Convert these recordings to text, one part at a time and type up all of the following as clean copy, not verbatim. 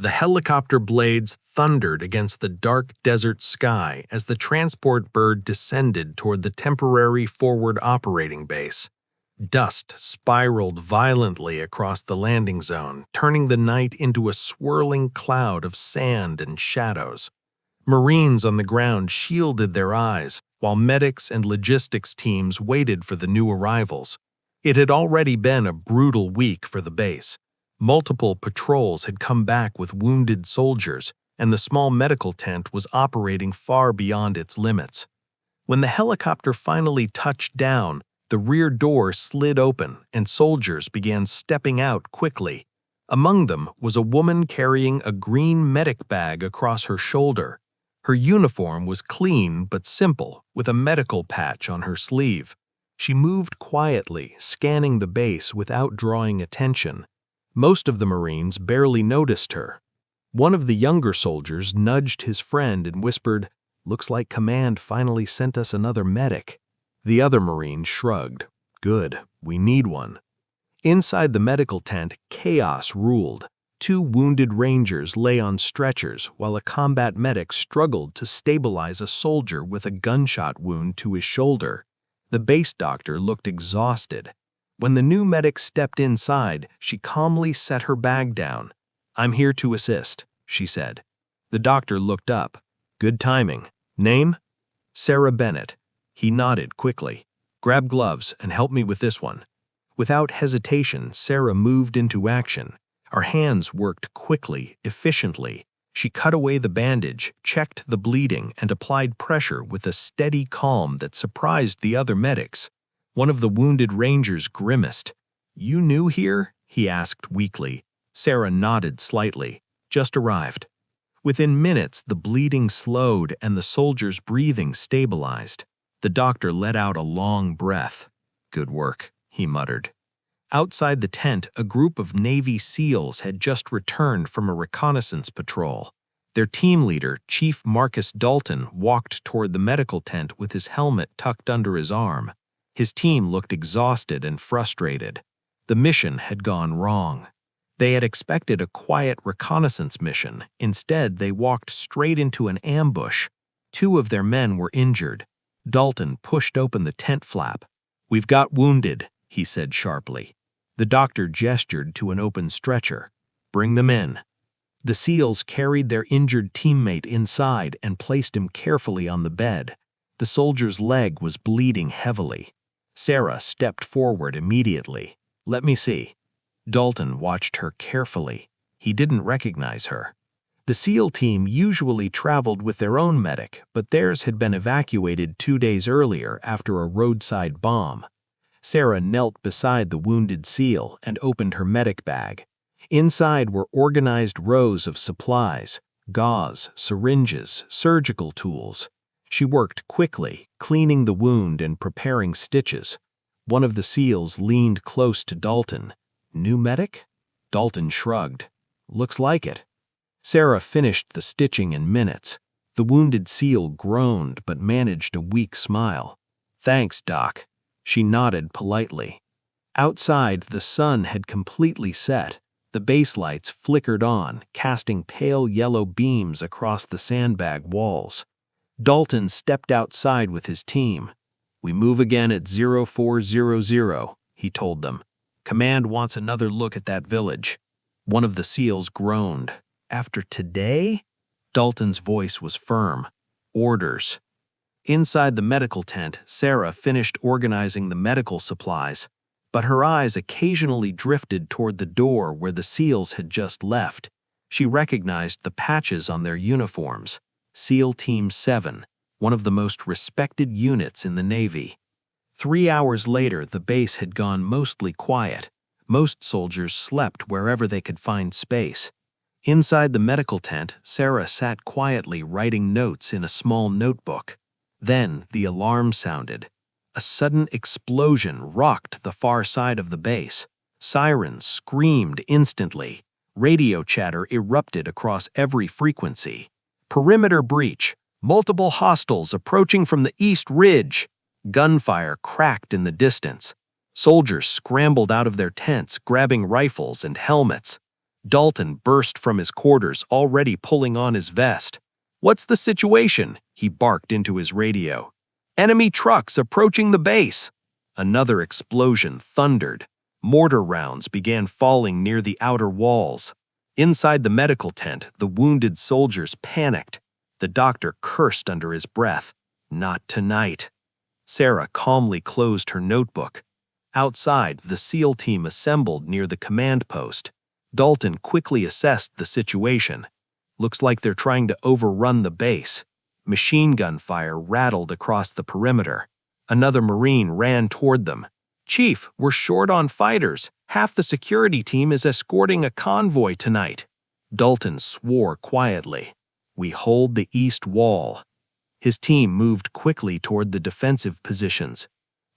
The helicopter blades thundered against the dark desert sky as the transport bird descended toward the temporary forward operating base. Dust spiraled violently across the landing zone, turning the night into a swirling cloud of sand and shadows. Marines on the ground shielded their eyes, while medics and logistics teams waited for the new arrivals. It had already been a brutal week for the base. Multiple patrols had come back with wounded soldiers, and the small medical tent was operating far beyond its limits. When the helicopter finally touched down, the rear door slid open and soldiers began stepping out quickly. Among them was a woman carrying a green medic bag across her shoulder. Her uniform was clean but simple, with a medical patch on her sleeve. She moved quietly, scanning the base without drawing attention. Most of the Marines barely noticed her. One of the younger soldiers nudged his friend and whispered, "Looks like Command finally sent us another medic." The other Marine shrugged. "Good, we need one." Inside the medical tent, chaos ruled. 2 wounded Rangers lay on stretchers while a combat medic struggled to stabilize a soldier with a gunshot wound to his shoulder. The base doctor looked exhausted. When the new medic stepped inside, she calmly set her bag down. "I'm here to assist," she said. The doctor looked up. "Good timing. Name?" "Sarah Bennett." He nodded quickly. "Grab gloves and help me with this one." Without hesitation, Sarah moved into action. Her hands worked quickly, efficiently. She cut away the bandage, checked the bleeding, and applied pressure with a steady calm that surprised the other medics. One of the wounded Rangers grimaced. "You new here?" he asked weakly. Sarah nodded slightly. "Just arrived." Within minutes, the bleeding slowed and the soldier's breathing stabilized. The doctor let out a long breath. "Good work," he muttered. Outside the tent, a group of Navy SEALs had just returned from a reconnaissance patrol. Their team leader, Chief Marcus Dalton, walked toward the medical tent with his helmet tucked under his arm. His team looked exhausted and frustrated. The mission had gone wrong. They had expected a quiet reconnaissance mission. Instead, they walked straight into an ambush. 2 of their men were injured. Dalton pushed open the tent flap. "We've got wounded," he said sharply. The doctor gestured to an open stretcher. "Bring them in." The SEALs carried their injured teammate inside and placed him carefully on the bed. The soldier's leg was bleeding heavily. Sarah stepped forward immediately. "Let me see." Dalton watched her carefully. He didn't recognize her. The SEAL team usually traveled with their own medic, but theirs had been evacuated 2 days earlier after a roadside bomb. Sarah knelt beside the wounded SEAL and opened her medic bag. Inside were organized rows of supplies, gauze, syringes, surgical tools. She worked quickly, cleaning the wound and preparing stitches. One of the SEALs leaned close to Dalton. "New medic?" Dalton shrugged. "Looks like it." Sarah finished the stitching in minutes. The wounded SEAL groaned but managed a weak smile. "Thanks, Doc." She nodded politely. Outside, the sun had completely set. The base lights flickered on, casting pale yellow beams across the sandbag walls. Dalton stepped outside with his team. "We move again at 0400, he told them. "Command wants another look at that village." One of the SEALs groaned. "After today?" Dalton's voice was firm. "Orders." Inside the medical tent, Sarah finished organizing the medical supplies, but her eyes occasionally drifted toward the door where the SEALs had just left. She recognized the patches on their uniforms. SEAL Team 7, one of the most respected units in the Navy. 3 hours later, the base had gone mostly quiet. Most soldiers slept wherever they could find space. Inside the medical tent, Sarah sat quietly writing notes in a small notebook. Then the alarm sounded. A sudden explosion rocked the far side of the base. Sirens screamed instantly. Radio chatter erupted across every frequency. "Perimeter breach. Multiple hostiles approaching from the east ridge." Gunfire cracked in the distance. Soldiers scrambled out of their tents, grabbing rifles and helmets. Dalton burst from his quarters, already pulling on his vest. "What's the situation?" he barked into his radio. "Enemy trucks approaching the base." Another explosion thundered. Mortar rounds began falling near the outer walls. Inside the medical tent, the wounded soldiers panicked. The doctor cursed under his breath. "Not tonight." Sarah calmly closed her notebook. Outside, the SEAL team assembled near the command post. Dalton quickly assessed the situation. "Looks like they're trying to overrun the base." Machine gun fire rattled across the perimeter. Another Marine ran toward them. "Chief, we're short on fighters. Half the security team is escorting a convoy tonight." Dalton swore quietly. "We hold the east wall." His team moved quickly toward the defensive positions.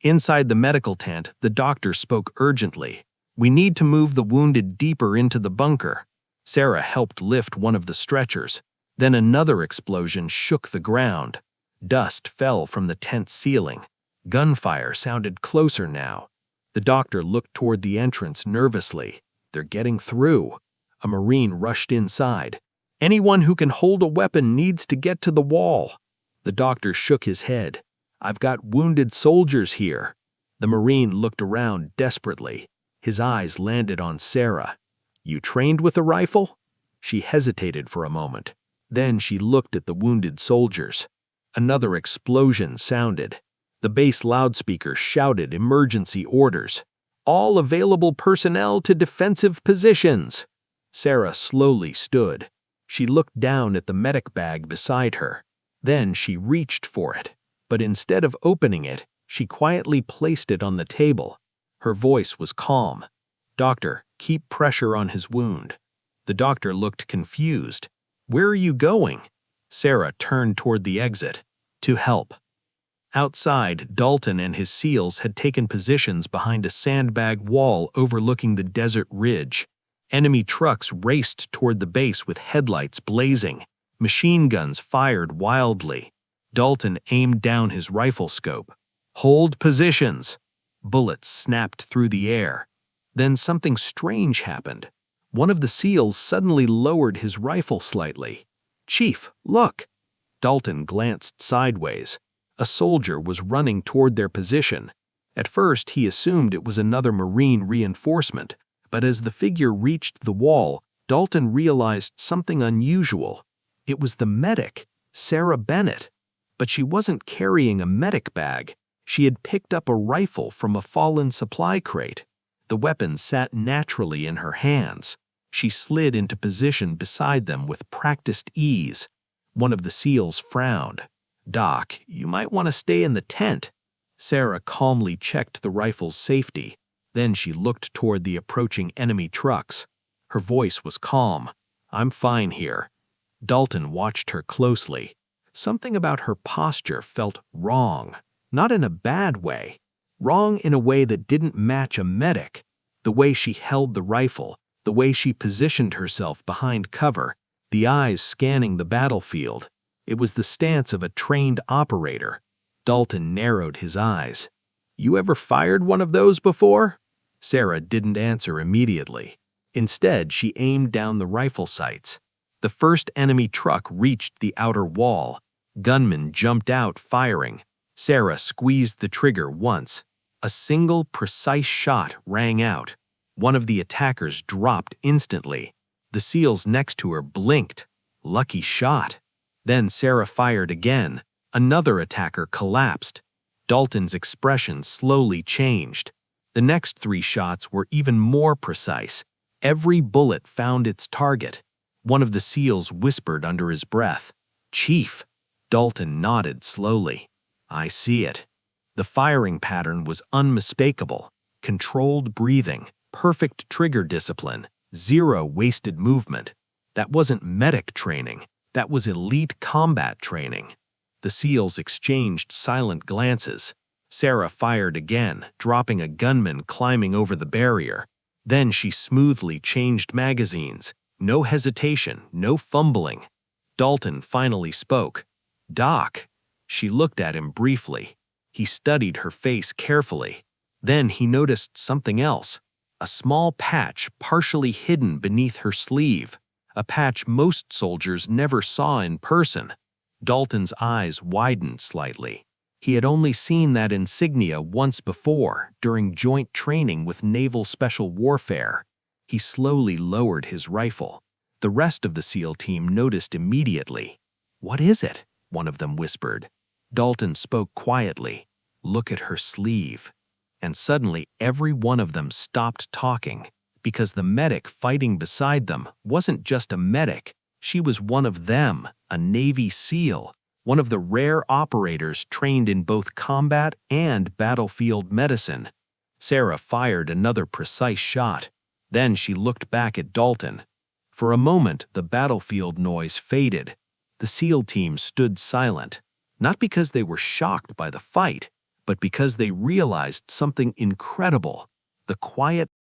Inside the medical tent, the doctor spoke urgently. "We need to move the wounded deeper into the bunker." Sarah helped lift one of the stretchers. Then another explosion shook the ground. Dust fell from the tent ceiling. Gunfire sounded closer now. The doctor looked toward the entrance nervously. "They're getting through." A Marine rushed inside. "Anyone who can hold a weapon needs to get to the wall." The doctor shook his head. "I've got wounded soldiers here." The Marine looked around desperately. His eyes landed on Sarah. "You trained with a rifle?" She hesitated for a moment. Then she looked at the wounded soldiers. Another explosion sounded. The base loudspeaker shouted emergency orders. "All available personnel to defensive positions." Sarah slowly stood. She looked down at the medic bag beside her. Then she reached for it. But instead of opening it, she quietly placed it on the table. Her voice was calm. "Doctor, keep pressure on his wound." The doctor looked confused. "Where are you going?" Sarah turned toward the exit. "To help." Outside, Dalton and his SEALs had taken positions behind a sandbag wall overlooking the desert ridge. Enemy trucks raced toward the base with headlights blazing. Machine guns fired wildly. Dalton aimed down his rifle scope. "Hold positions." Bullets snapped through the air. Then something strange happened. One of the SEALs suddenly lowered his rifle slightly. "Chief, look!" Dalton glanced sideways. A soldier was running toward their position. At first, he assumed it was another Marine reinforcement, but as the figure reached the wall, Dalton realized something unusual. It was the medic, Sarah Bennett. But she wasn't carrying a medic bag. She had picked up a rifle from a fallen supply crate. The weapon sat naturally in her hands. She slid into position beside them with practiced ease. One of the SEALs frowned. "Doc, you might want to stay in the tent." Sarah calmly checked the rifle's safety. Then she looked toward the approaching enemy trucks. Her voice was calm. "I'm fine here." Dalton watched her closely. Something about her posture felt wrong. Not in a bad way. Wrong in a way that didn't match a medic. The way she held the rifle, the way she positioned herself behind cover, the eyes scanning the battlefield. It was the stance of a trained operator. Dalton narrowed his eyes. "You ever fired one of those before?" Sarah didn't answer immediately. Instead, she aimed down the rifle sights. The first enemy truck reached the outer wall. Gunmen jumped out firing. Sarah squeezed the trigger once. A single, precise shot rang out. One of the attackers dropped instantly. The SEALs next to her blinked. Lucky shot. Then Sarah fired again. Another attacker collapsed. Dalton's expression slowly changed. The next 3 shots were even more precise. Every bullet found its target. One of the SEALs whispered under his breath, "Chief." Dalton nodded slowly. "I see it." The firing pattern was unmistakable. Controlled breathing, perfect trigger discipline, zero wasted movement. That wasn't medic training. That was elite combat training. The SEALs exchanged silent glances. Sarah fired again, dropping a gunman climbing over the barrier. Then she smoothly changed magazines. No hesitation, no fumbling. Dalton finally spoke. "Doc." She looked at him briefly. He studied her face carefully. Then he noticed something else. a small patch partially hidden beneath her sleeve, a patch most soldiers never saw in person. Dalton's eyes widened slightly. He had only seen that insignia once before, during joint training with Naval Special Warfare. He slowly lowered his rifle. The rest of the SEAL team noticed immediately. "What is it?" one of them whispered. Dalton spoke quietly. "Look at her sleeve." And suddenly every one of them stopped talking, because the medic fighting beside them wasn't just a medic. She was one of them, a Navy SEAL, one of the rare operators trained in both combat and battlefield medicine. Sarah fired another precise shot. Then she looked back at Dalton. For a moment, the battlefield noise faded. The SEAL team stood silent, not because they were shocked by the fight, but because they realized something incredible. The quiet